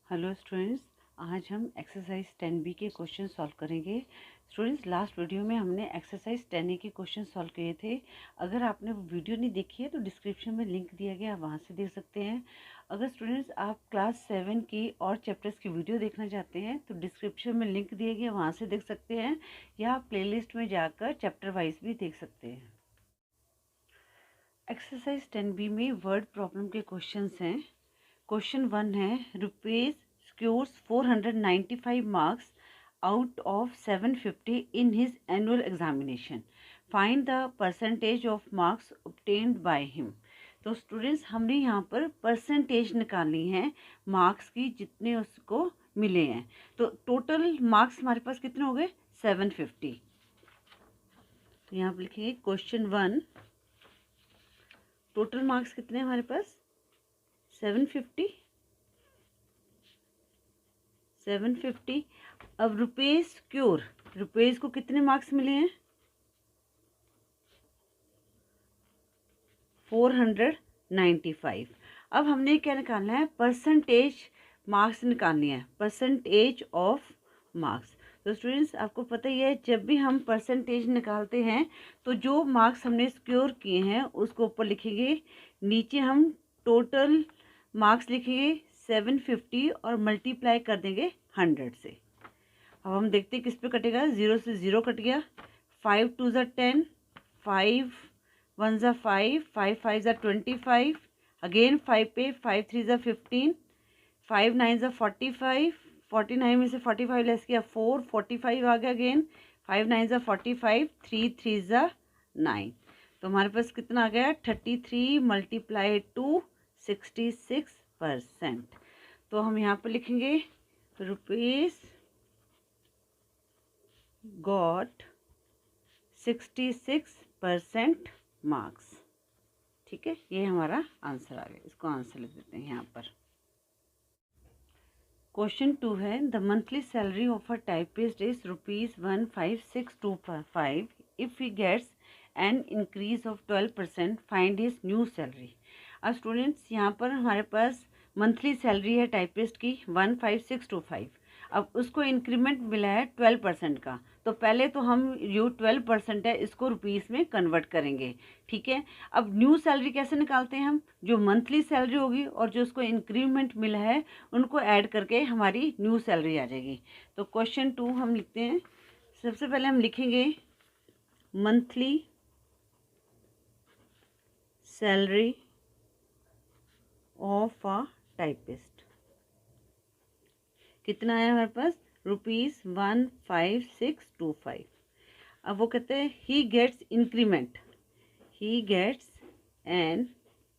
Hello students, आज हम exercise 10B के क्वेश्चन सॉल्व करेंगे। स्टूडेंट्स, लास्ट वीडियो में हमने एक्सरसाइज 10A के क्वेश्चन सॉल्व किए थे। अगर आपने वो वीडियो नहीं देखी है तो डिस्क्रिप्शन में लिंक दिया गया, आप वहाँ से देख सकते हैं। अगर स्टूडेंट्स आप क्लास 7 की और चैप्टर्स की वीडियो देखना चाहते हैं तो डिस्क्रिप्शन में लिंक दिया गया, वहाँ से देख सकते हैं, या आप प्लेलिस्ट में जाकर चैप्टर वाइज भी देख सकते हैं। एक्सरसाइज 10B में वर्ड प्रॉब्लम के क्वेश्चन हैं। क्वेश्चन 1 है, rupees scores 495 marks out of 750 in his annual examination, find the percentage of marks obtained by him. तो स्टूडेंट्स, हमने यहाँ पर परसेंटेज निकालनी है मार्क्स की जितने उसको मिले हैं। तो टोटल मार्क्स हमारे पास कितने हो गए? 750। तो यहाँ पर लिखेंगे क्वेश्चन 1, टोटल मार्क्स कितने हैं हमारे पास? 750। अब रुपीज क्योर, रुपीज को कितने मार्क्स मिले हैं? 495। अब हमने क्या निकालना है? परसेंटेज मार्क्स निकालनी है, परसेंटेज ऑफ मार्क्स। तो स्टूडेंट्स, आपको पता ही है, जब भी हम परसेंटेज निकालते हैं तो जो मार्क्स हमने सिक्योर किए हैं उसको ऊपर लिखेंगे, नीचे हम टोटल मार्क्स लिखेंगे 750 और मल्टीप्लाई कर देंगे 100 से। अब हम देखते हैं किस पे कटेगा। 0 से 0 कट गया, 5 2 ज़ा 10, 5 1 ज़ा 5, 5 5 ज़ा 25, अगेन 5 पे 5 3 ज़ा 15, 5 9 ज़ा 45, 49 में से 45 लेस किया 4, 45 आ गया अगेन, 5 9 ज़ा 45, 3 3 ज़ा 9। तो हमारे पास कितना आ गया? 33 मल्टीप्लाई टू 66%। तो हम यहाँ पर लिखेंगे रुपीज़ गॉट 66% मार्क्स। ठीक है, ये हमारा आंसर आ गया। इसको आंसर लिख देते हैं यहाँ पर। क्वेश्चन 2 है, the monthly salary of a typist is ₹15625 if he gets an increase of 12%, find his new salary. अब स्टूडेंट्स, यहाँ पर हमारे पास मंथली सैलरी है टाइपिस्ट की 15625। अब उसको इंक्रीमेंट मिला है 12% का। तो पहले तो हम जो 12% है इसको रुपीस में कन्वर्ट करेंगे। ठीक है, अब न्यू सैलरी कैसे निकालते हैं हम? जो मंथली सैलरी होगी और जो उसको इंक्रीमेंट मिला है उनको ऐड करके हमारी न्यू सैलरी आ जाएगी। तो क्वेश्चन 2 हम लिखते हैं। सबसे पहले हम लिखेंगे monthly salary of a typist. कितना आया हमारे पास? ₹15625। अब वो कहते हैं he gets increment, he gets an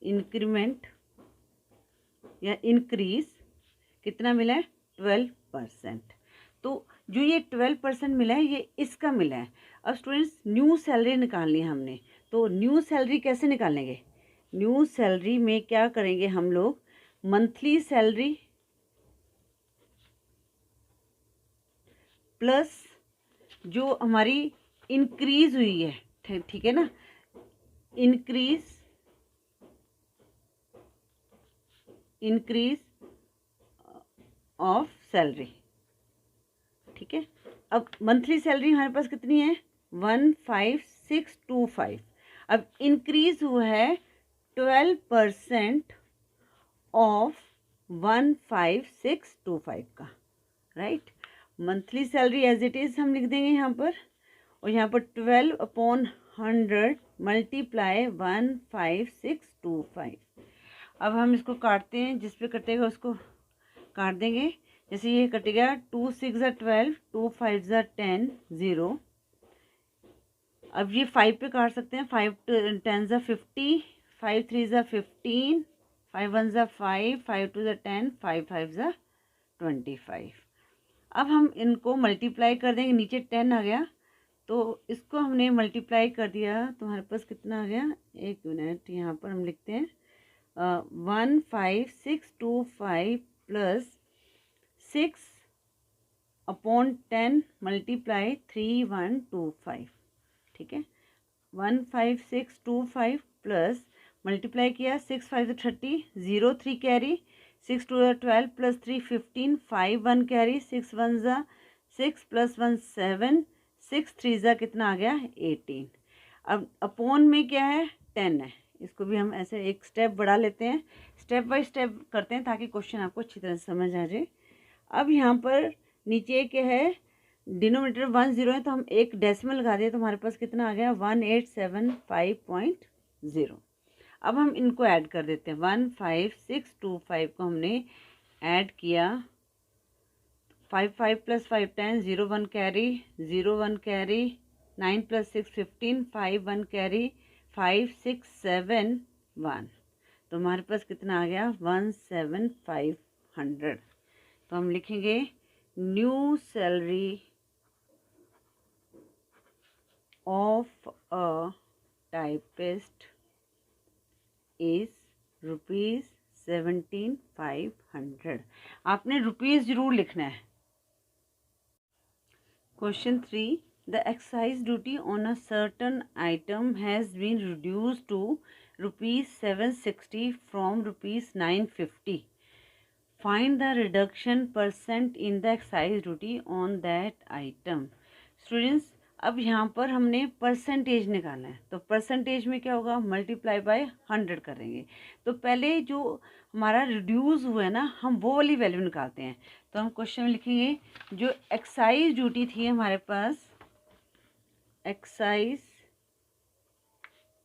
increment या इंक्रीज, कितना मिला है? 12%। तो जो ये 12% मिला है ये इसका मिला है। अब स्टूडेंट्स, न्यू सैलरी निकालनी है हमने। तो न्यू सैलरी कैसे निकालेंगे? न्यू सैलरी में क्या करेंगे हम लोग? मंथली सैलरी प्लस जो हमारी इंक्रीज हुई है, ठीक है ना, इंक्रीज ऑफ सैलरी। ठीक है, अब मंथली सैलरी हमारे पास कितनी है? 15625। अब इंक्रीज हुआ है 12% ऑफ 15625 का, right. Monthly salary as it is हम लिख देंगे यहाँ पर, और यहाँ पर 12/100 मल्टीप्लाई 15625। अब हम इसको काटते हैं, जिस पे कटेगा उसको काट देंगे। जैसे ये कटेगा 2 6 ज़ा 12, 2 5 ज़ा 10, 0। अब ये 5 पे काट सकते हैं, 5 10 ज़ा 50, 5 3 ज़ा 15, 5 1 ज़ा 5, 5 2 ज़ा 10, 5 5 ज़ा 25। अब हम इनको मल्टीप्लाई कर देंगे, नीचे 10 आ गया तो इसको हमने मल्टीप्लाई कर दिया तो हमारे पास कितना आ गया? एक मिनट, यहाँ पर हम लिखते हैं 15625 प्लस 6/10 मल्टीप्लाई 3125। ठीक है, 15625 प्लस मल्टीप्लाई किया 6 5 30, 0 3 कैरी, 6 2 12 प्लस 3 15, 5 1 कैरी, 6 1 ज़ा 6 प्लस 1 7, 6 3 ज़ा कितना आ गया 18। अब अपोन में क्या है 10 है, इसको भी हम ऐसे एक स्टेप बढ़ा लेते हैं, स्टेप बाय स्टेप करते हैं ताकि क्वेश्चन आपको अच्छी तरह से समझ आ जाए। अब यहाँ पर नीचे क्या है, डिनोमिनेटर 1 0 है तो हम एक डेसिमल लगा दिए तो हमारे पास कितना आ गया 1875.0। अब हम इनको ऐड कर देते हैं, 15625 को हमने ऐड किया, 5 5 plus 5 10, 0 1 carry, 0 1 carry, 9 plus 6 15, 5 1 carry, 5 6 7 1, तो हमारे पास कितना आ गया 17500। तो हम लिखेंगे new salary of a typist is ₹17,500। आपने रुपीज़ जरूर लिखना है। Question 3, the excise duty on a certain item has been reduce to ₹760 from ₹950। Find the reduction percent in the excise duty on that item. Students, अब यहाँ पर हमने percentage निकालना है, तो परसेंटेज में क्या होगा, मल्टीप्लाई बाय 100 करेंगे। तो पहले जो हमारा रिड्यूस हुआ है ना, हम वो वाली वैल्यू निकालते हैं। तो हम क्वेश्चन में लिखेंगे जो एक्साइज ड्यूटी थी हमारे पास, एक्साइज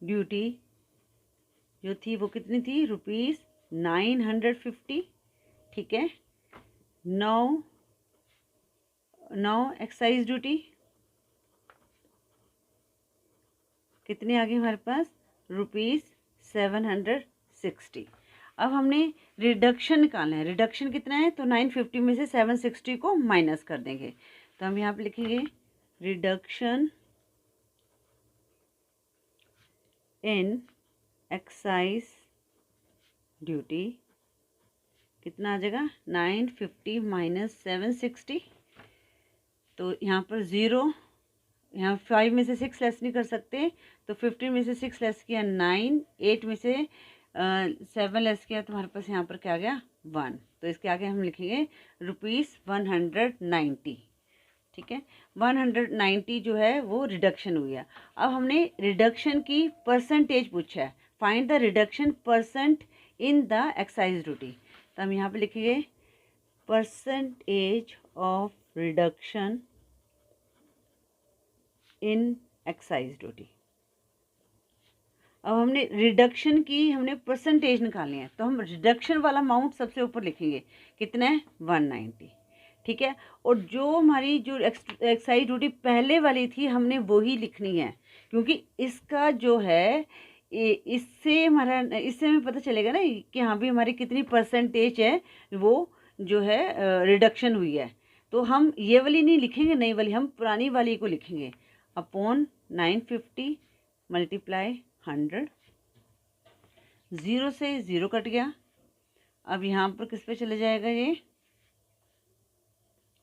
ड्यूटी जो थी वो कितनी थी, ₹950। ठीक है, नौ एक्साइज ड्यूटी कितनी आ गई हमारे पास, ₹760। अब हमने रिडक्शन निकालना है, रिडक्शन कितना है, तो 950 में से 760 को माइनस कर देंगे। तो हम यहाँ पे लिखेंगे रिडक्शन इन एक्साइज ड्यूटी कितना आ जाएगा, 950 माइनस 760। तो यहाँ पर 0, यहाँ 5 में से 6 लेस नहीं कर सकते, तो 15 में से 6 लेस किया 9, 8 में से 7 लेस किया तो हमारे पास यहाँ पर क्या आ गया 1। तो इसके आगे हम लिखेंगे ₹190। ठीक है, 190 जो है वो रिडक्शन हुई है। अब हमने रिडक्शन की परसेंटेज पूछा है, find the reduction percent in the excise duty. तो हम यहाँ पे लिखेंगे percentage of reduction in excise duty. अब हमने रिडक्शन की, हमने परसेंटेज निकालनी है, तो हम रिडक्शन वाला अमाउंट सबसे ऊपर लिखेंगे, कितना है 190। ठीक है, और जो हमारी जो एक्साइज ड्यूटी पहले वाली थी हमने वो ही लिखनी है, क्योंकि इसका जो है इससे हमें पता चलेगा ना कि हाँ भी हमारी कितनी परसेंटेज है वो जो है रिडक्शन हुई है। तो हम ये वाली नहीं लिखेंगे, नई वाली, हम पुरानी वाली को लिखेंगे, अपॉन 950 मल्टीप्लाई 100, 0 से 0 कट गया। अब यहाँ पर किस पे चले जाएगा, ये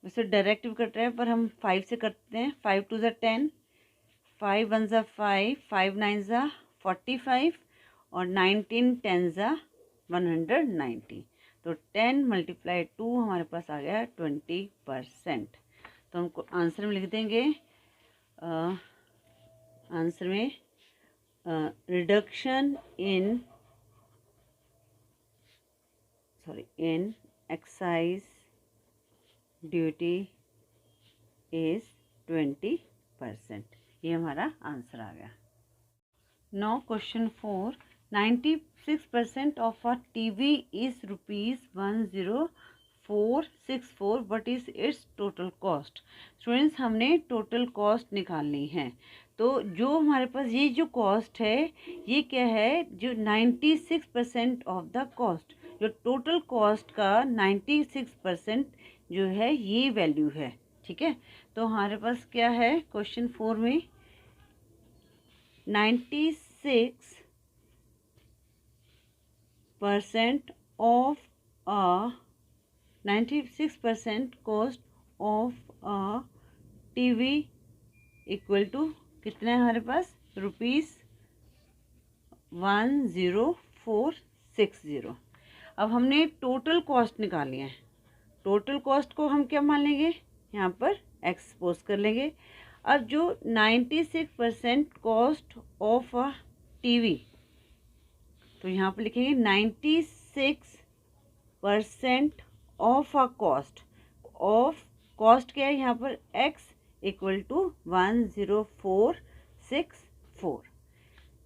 वैसे डायरेक्ट भी कट रहा है पर हम 5 से करते हैं, 5 2 ज़ा 10, 5 1 ज़ा 5, 5 9 ज़ा 45 और 19 10 ज़ा 190। तो 10 मल्टीप्लाई 2 हमारे पास आ गया 20%। तो हमको आंसर में लिख देंगे, आंसर में reduction in excise duty is 20%। ये हमारा आंसर आ गया। Now question 4, 96% of a TV is ₹10464, what is it's total cost. Students, हमने टोटल कॉस्ट निकालनी है, तो जो हमारे पास ये जो कॉस्ट है ये क्या है, जो 96% ऑफ द कॉस्ट, जो टोटल कॉस्ट का 96% जो है ये वैल्यू है। ठीक है, तो हमारे पास क्या है क्वेश्चन 4 में 96% of a 96% cost of a TV equal to कितना है हमारे पास, ₹10460। अब हमने टोटल कॉस्ट निकालनी है। टोटल कॉस्ट को हम क्या मान लेंगे, यहाँ पर एक्सपोज कर लेंगे। अब जो 96% कॉस्ट ऑफ अ टीवी, तो यहाँ पर लिखेंगे 96% of a cost. Of cost क्या है यहाँ पर, x equal to 10464।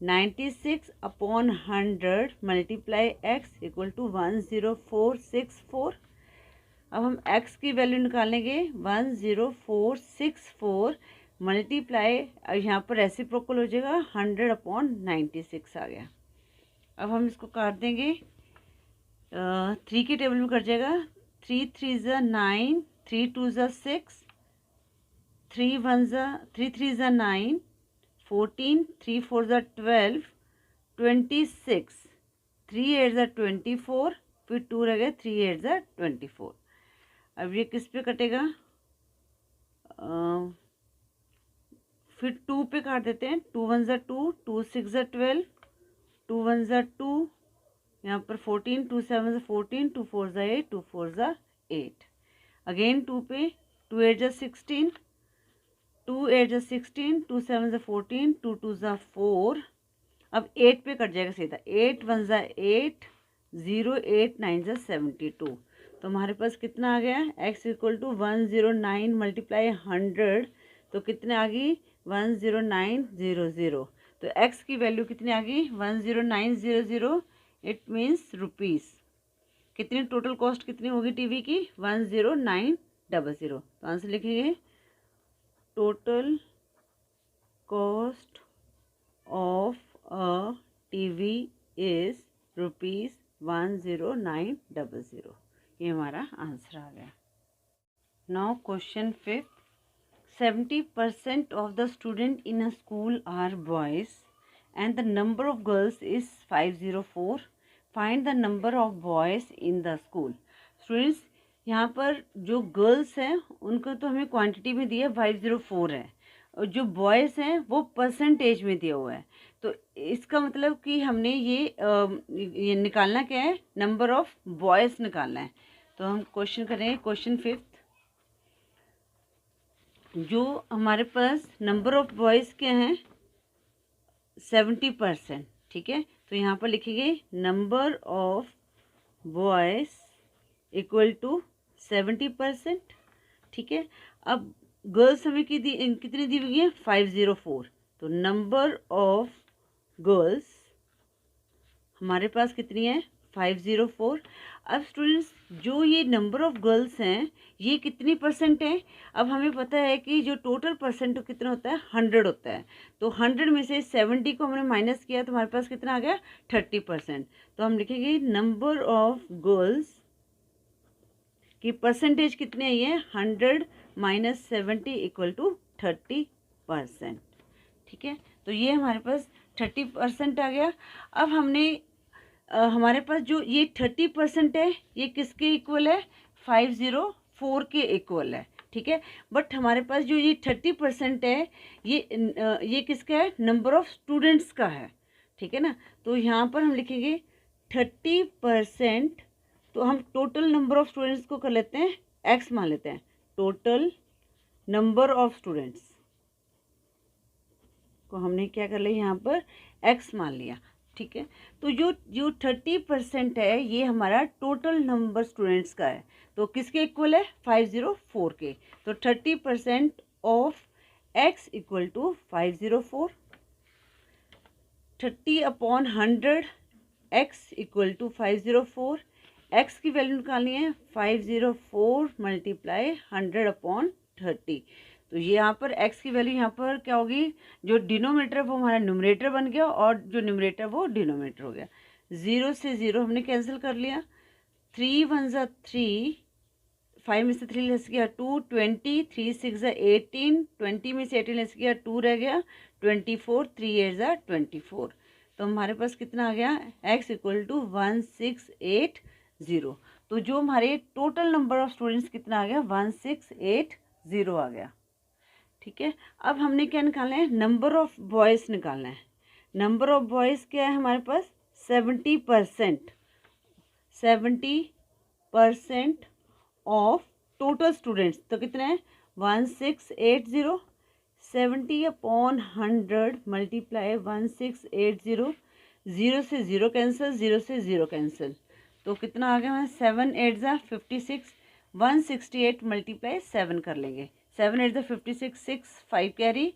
96 upon 100 multiply x equal to 10464। अब हम x की वैल्यू निकालेंगे 10464 मल्टीप्लाई, यहाँ पर रेसिप्रोकल हो जाएगा 100 अपॉन 96 आ गया। अब हम इसको काट देंगे, 3 के टेबल में कट जाएगा। 3 3 ज़ा 9, 3 2 ज़ा 6, 3 1 ज़ा 3 3 ज़ा 9, 14, 3 4 ज़ा 12, 26, 3 8 ज़ा 24, फिर 2 रह गए, 3 8 ज़ा 24। अब ये किस पे कटेगा, फिर 2 पे काट देते हैं। 2 1 ज़ा 2, 2 6 ज़ा 12, 2 1 ज़ा 2, यहाँ पर 14, 2 7 ज़ा 14, 2 4 ज़ा 8, 2 4 ज़ा 8। अगेन 2 पे, 2 8 ज़ा 16, 2 8 ज़ा 16, 2 7 ज़ा 14, 2 2 ज़ा 4। अब 8 पे कट जाएगा सीधा। 8 1 ज़ा 8, 0 8 9 ज़ा 72। तो हमारे पास कितना आ गया, x इक्वल टू 109 मल्टीप्लाई 100, तो कितने आ गई 10900। तो x की वैल्यू कितनी आ गई 10900। It means rupees. कितनी टोटल कॉस्ट कितनी होगी टीवी की, 10900। तो आंसर लिखेंगे total cost of a TV is ₹10900। ये हमारा आंसर आ गया। Now question 5। 70% of the student in a school are boys and the number of girls is 504. Find the number of boys in the school. Students, यहाँ पर जो girls हैं उनको तो हमें क्वांटिटी में दिया 504 है, और जो बॉयज़ हैं वो परसेंटेज में दिया हुआ है। तो इसका मतलब कि हमने ये निकालना क्या है, नंबर ऑफ बॉयज़ निकालना है। तो हम क्वेश्चन करेंगे, क्वेश्चन 5। जो हमारे पास नंबर ऑफ बॉयज़ क्या हैं 70%, ठीक है। तो यहाँ पर लिखेंगे number of boys equal to 70%, ठीक है। अब गर्ल्स हमें कितनी दी हुई है 504। तो नंबर ऑफ गर्ल्स हमारे पास कितनी है 504। अब स्टूडेंट्स जो ये नंबर ऑफ गर्ल्स हैं ये कितनी परसेंट है, अब हमें पता है कि जो टोटल परसेंट कितना होता है 100 होता है। तो 100 में से 70 को हमने माइनस किया तो हमारे पास कितना आ गया 30%। तो हम लिखेंगे नंबर ऑफ गर्ल्स की परसेंटेज कितनी आई है 100 माइनस 70 इक्वल टू 30%, ठीक है। तो ये हमारे पास 30% आ गया। अब हमने हमारे पास जो ये 30% है ये किसके इक्वल है 504 के इक्वल है, ठीक है। बट हमारे पास जो ये 30% है ये किसका है, नंबर ऑफ स्टूडेंट्स का है, ठीक है ना। तो यहाँ पर हम लिखेंगे 30%। तो हम टोटल नंबर ऑफ स्टूडेंट्स को कर लेते हैं x मान लेते हैं। टोटल नंबर ऑफ स्टूडेंट्स को हमने क्या कर लिया यहाँ पर x मान लिया, ठीक है। तो जो 30% है ये हमारा टोटल नंबर स्टूडेंट्स का है। तो किसके इक्वल है 504 के। तो 30% of x equal to 504। 30 upon 100 x equal to 504। x की वैल्यू निकालनी है 504 मल्टीप्लाई 100 अपॉन 30। तो ये यहाँ पर x की वैल्यू यहाँ पर क्या होगी, जो डिनोमिनेटर वो हमारा न्यूमरेटर बन गया और जो न्यूमरेटर वो डिनोमिनेटर हो गया। 0 से 0 हमने कैंसिल कर लिया। 3 1 ज़ा 3, 5 में से 3 लेस गया 2, 20, 3 6 ज़ा 18, 20 में से 18 लेस गया 2 रह गया 24, 3 8 ज़ा 24। तो हमारे पास कितना आ गया x इक्वल टू 1680। तो जो हमारे टोटल नंबर ऑफ स्टूडेंट्स कितना आ गया 1680 आ गया, ठीक है। अब हमने क्या निकालना है, नंबर ऑफ बॉयज़ निकालना है। नंबर ऑफ बॉयज़ क्या है हमारे पास 70%। 70% ऑफ टोटल स्टूडेंट्स, तो कितना है 1680, 70/100 मल्टीप्लाई 1680, 0 से 0 कैंसिल, 0 से 0 कैंसिल, तो कितना आ गया, 7 8 ज़ा 56, 168 मल्टीप्लाई 7 कर लेंगे, 7 8 ज़ा 56, 6 5 कैरी,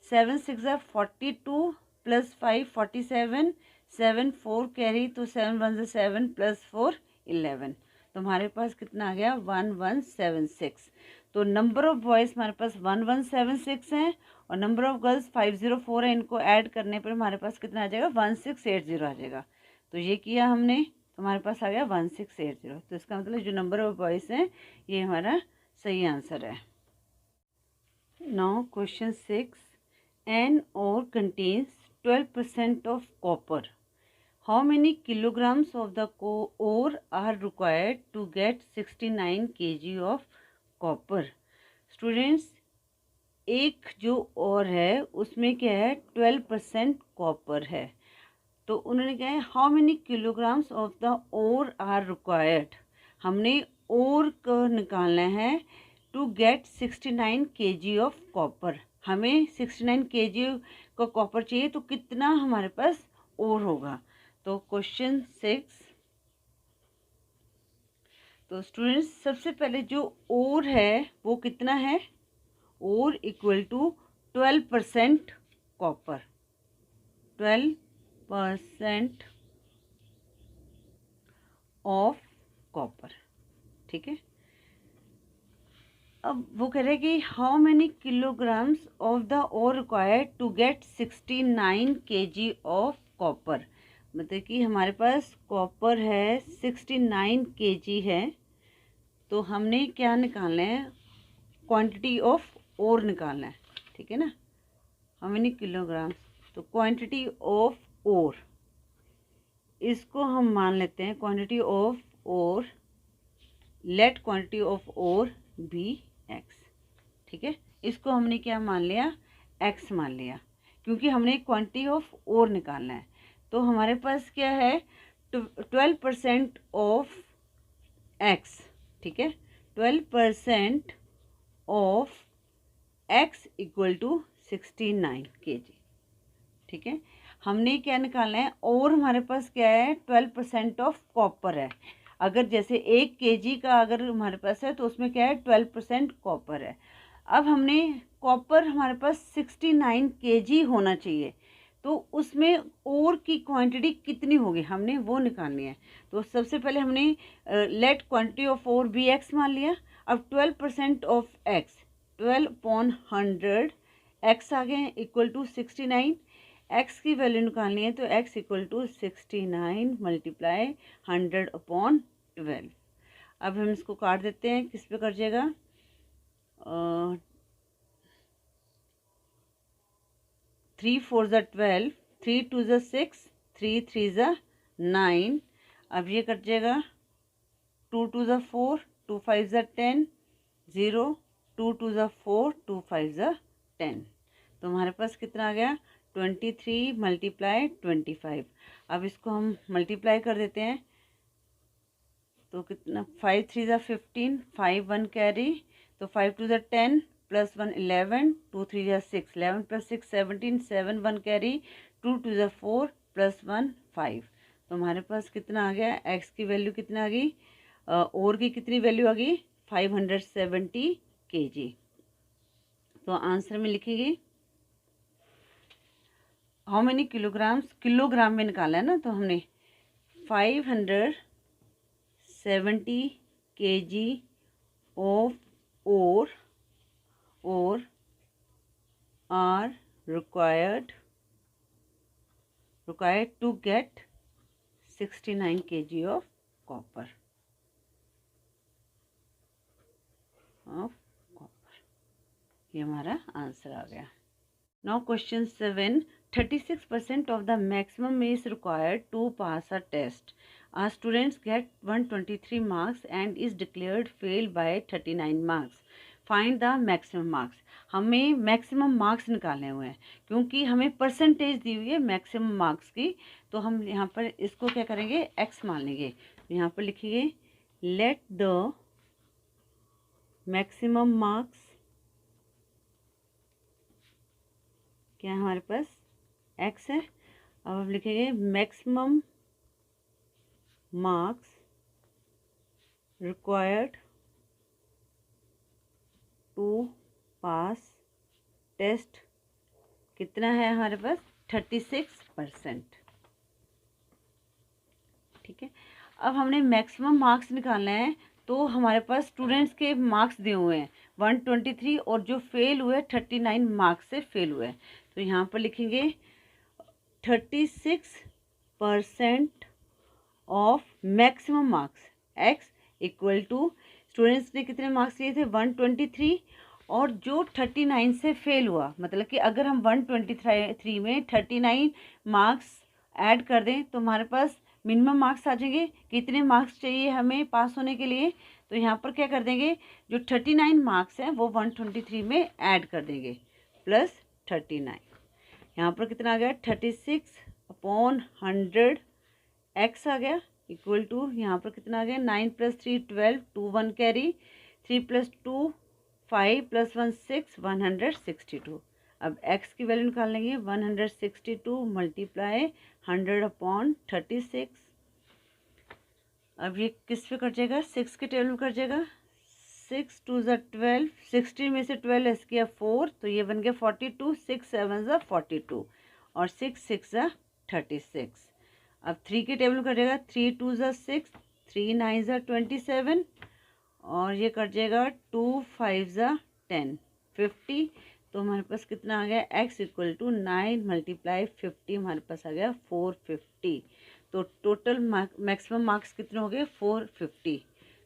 7 6 ज़ा 42 प्लस 5 47, 7 4 कैरी, तो 7 1 ज़ा 7 प्लस 4 11, तो हमारे पास कितना आ गया 1176। तो नंबर ऑफ़ बॉयज़ हमारे पास 1176 हैं और नंबर ऑफ़ गर्ल्स 504 है। इनको ऐड करने पर हमारे पास कितना आ जाएगा 1680 आ जाएगा। तो ये किया हमने तो हमारे पास आ गया 1680। तो इसका मतलब जो नंबर ऑफ़ बॉयज़ हैं ये हमारा सही आंसर है। Now question 6, an ore contains 12% of copper. How many kilograms of the ore are required to get 69 kg of copper? Students, एक जो और है उसमें क्या है 12% कॉपर है। तो उन्होंने क्या है how many kilograms of the ore are required, हमने ओर को निकालना है to get 69 kg of copper. हमें 69 kg का कॉपर चाहिए, तो कितना हमारे पास ओर होगा। तो क्वेश्चन 6, तो स्टूडेंट्स सबसे पहले जो ओर है वो कितना है, ore equal to 12% copper, 12% of copper, ठीक है। अब वो कह रहे हैं कि how many kilograms of the ore required to get 69 kg of copper, मतलब कि हमारे पास कॉपर है 69 kg है। तो हमने क्या निकालना है, क्वांटिटी ऑफ ओर निकालना है, ठीक है ना। हाउ मेनी किलोग्राम्स, तो क्वांटिटी ऑफ ओर, इसको हम मान लेते हैं quantity of ore, let quantity of ore be x, ठीक है। इसको हमने क्या मान लिया, एक्स मान लिया, क्योंकि हमने क्वांटिटी ऑफ ओर निकालना है। तो हमारे पास क्या है 12% ऑफ एक्स, ठीक है, 12% of x equal to 69 kg, ठीक है। हमने क्या निकालना है, और हमारे पास क्या है 12% ऑफ कॉपर है। अगर जैसे 1 kg का अगर हमारे पास है तो उसमें क्या है 12% कॉपर है। अब हमने कॉपर हमारे पास 69 kg होना चाहिए, तो उसमें और की क्वांटिटी कितनी होगी हमने वो निकालनी है। तो सबसे पहले हमने let quantity of ore be x मान लिया। अब 12% ऑफ एक्स, 12/100 एक्स आ गए इक्वल टू 69। एक्स की वैल्यू निकालनी है तो एक्स इक्वल टू 69 मल्टीप्लाई 100/12। अब हम इसको काट देते हैं, किस पे कट जाएगा, 3 4 ज़ा 12, 3 2 ज़ा 6, 3 3 ज़ा 9। अब ये कट जाएगा 2 2 ज़ा 4, 2 5 ज़ा 10, 0, 2 2 ज़ा 4, 2 5 ज़ा 10। तो हमारे पास कितना आ गया 23 मल्टीप्लाई 25। अब इसको हम मल्टीप्लाई कर देते हैं, तो कितना 5 3 ज़ा 15, 5 1 कैरी, तो 5 2 ज़ा 10 प्लस 1 11, 2 3 ज़ा 6, 11 प्लस 6 17, 7 1 कैरी, 2 2 ज़ा 4 प्लस 1 5। तो हमारे पास कितना आ गया, एक्स की वैल्यू कितना आ गई, और की कितनी वैल्यू आ गई 570 kg। तो आंसर में लिखेंगे हाउ मेनी किलोग्राम्स, किलोग्राम में निकाला है ना, तो हमने 570 kg of ore are required to get 69 kg of copper, ये हमारा आंसर आ गया। Now question 7, 36% of the maximum is required to pass a test. Our students get 123 marks and is declared failed by 39 marks. Find the maximum marks, हमें maximum marks निकालने हुए हैं क्योंकि हमें percentage दी हुई है मैक्सिमम मार्क्स की। तो हम यहाँ पर इसको क्या करेंगे, एक्स मान लेंगे। यहाँ पर लिखिए लेट द मैक्सिमम मार्क्स, क्या है हमारे पास, एक्स है। अब हम लिखेंगे maximum marks required to pass test, कितना है हमारे पास, 36%। ठीक है, अब हमने मैक्सिमम मार्क्स निकालना है तो हमारे पास स्टूडेंट्स के मार्क्स दिए हुए हैं 123 और जो फेल हुए 39 मार्क्स से फेल हुए। तो यहाँ पर लिखेंगे 36% of maximum marks x equal to, students ने कितने मार्क्स लिए थे 123 और जो 39 से फेल हुआ, मतलब कि अगर हम 123 में 39 मार्क्स ऐड कर दें तो हमारे पास मिनिमम मार्क्स आ जाएंगे। कितने मार्क्स चाहिए हमें पास होने के लिए, तो यहाँ पर क्या कर देंगे, जो 39 मार्क्स हैं वो 123 में ऐड कर देंगे प्लस 39। यहाँ पर कितना आ गया 36/100 एक्स आ गया इक्वल टू, यहाँ पर कितना आ गया 9 + 3 12, 2 1 कैरी, 3 + 2 5 + 1 6, 162। अब x की वैल्यू निकाल लेंगे 162 मल्टीप्लाई 100/36। अब ये किस पे कट जाएगा, 6 के टेबल में कट जाएगा। 6 2 ज़ा 12, 16 में से 12 एस किया 4 तो ये बन गया 42, 6 7 ज़ा 42 और 6 6 ज़ा 36। अब 3 के टेबल में कट जाएगा, 3 2 ज़ा 6, 3 9 ज़ा 27 और ये कट जाएगा 2 5 ज़ा 10, 50। तो हमारे पास कितना आ गया, x इक्वल टू 9 मल्टीप्लाई 50, हमारे पास आ गया 450। तो टोटल मैक्सिमम मार्क्स कितने हो गए 450।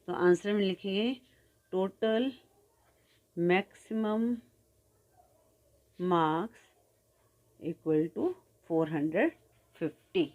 तो आंसर में लिखेंगे total maximum marks equal to 450।